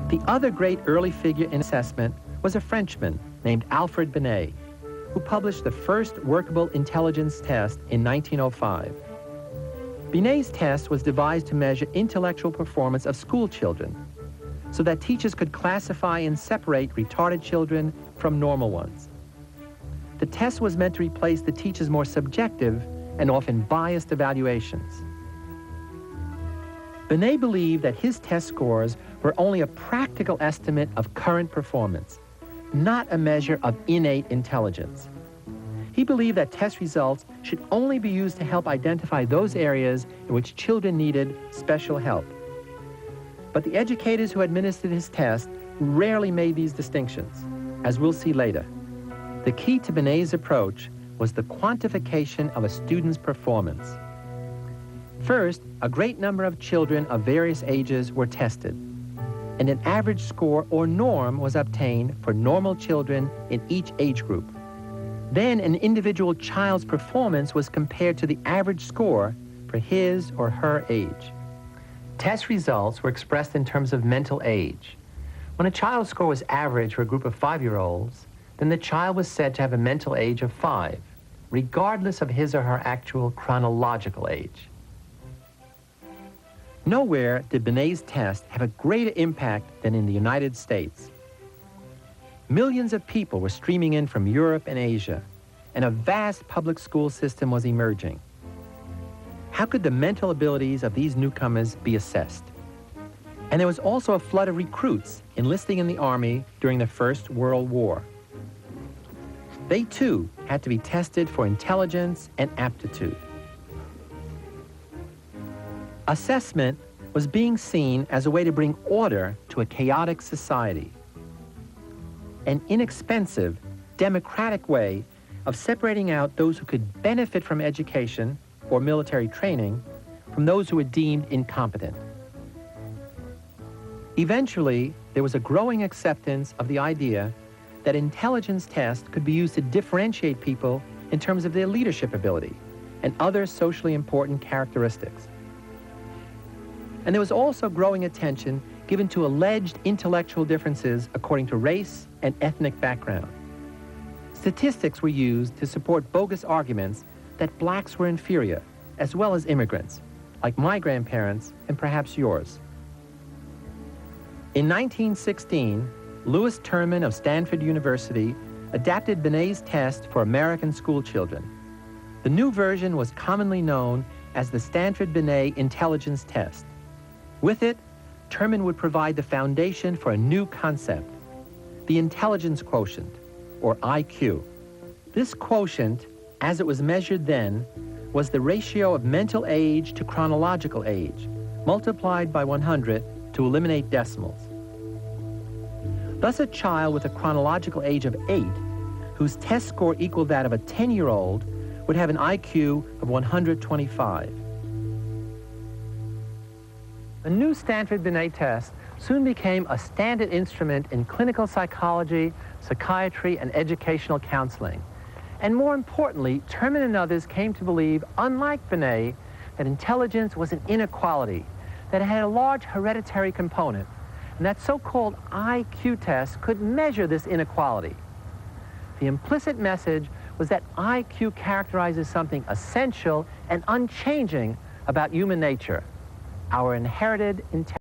The other great early figure in assessment was a Frenchman named Alfred Binet, who published the first workable intelligence test in 1905. Binet's test was devised to measure intellectual performance of school children so that teachers could classify and separate retarded children from normal ones. The test was meant to replace the teacher's more subjective and often biased evaluations. Binet believed that his test scores were only a practical estimate of current performance, not a measure of innate intelligence. He believed that test results should only be used to help identify those areas in which children needed special help. But the educators who administered his test rarely made these distinctions, as we'll see later. The key to Binet's approach was the quantification of a student's performance. First, a great number of children of various ages were tested, and an average score or norm was obtained for normal children in each age group. Then an individual child's performance was compared to the average score for his or her age. Test results were expressed in terms of mental age. When a child's score was average for a group of 5-year-olds, then the child was said to have a mental age of 5, regardless of his or her actual chronological age. Nowhere did Binet's test have a greater impact than in the United States. Millions of people were streaming in from Europe and Asia, and a vast public school system was emerging. How could the mental abilities of these newcomers be assessed? And there was also a flood of recruits enlisting in the Army during the First World War. They too had to be tested for intelligence and aptitude. Assessment was being seen as a way to bring order to a chaotic society. An inexpensive, democratic way of separating out those who could benefit from education or military training from those who were deemed incompetent. Eventually, there was a growing acceptance of the idea that intelligence tests could be used to differentiate people in terms of their leadership ability and other socially important characteristics. And there was also growing attention given to alleged intellectual differences according to race and ethnic background. Statistics were used to support bogus arguments that blacks were inferior, as well as immigrants, like my grandparents and perhaps yours. In 1916, Louis Terman of Stanford University adapted Binet's test for American school children. The new version was commonly known as the Stanford-Binet Intelligence Test. With it, Terman would provide the foundation for a new concept, the intelligence quotient, or IQ. This quotient, as it was measured then, was the ratio of mental age to chronological age, multiplied by 100 to eliminate decimals. Thus, a child with a chronological age of 8, whose test score equaled that of a 10-year-old, would have an IQ of 125. The new Stanford Binet test soon became a standard instrument in clinical psychology, psychiatry, and educational counseling. And more importantly, Terman and others came to believe, unlike Binet, that intelligence was an inequality, that it had a large hereditary component, and that so-called IQ tests could measure this inequality. The implicit message was that IQ characterizes something essential and unchanging about human nature, our inherited intelligence.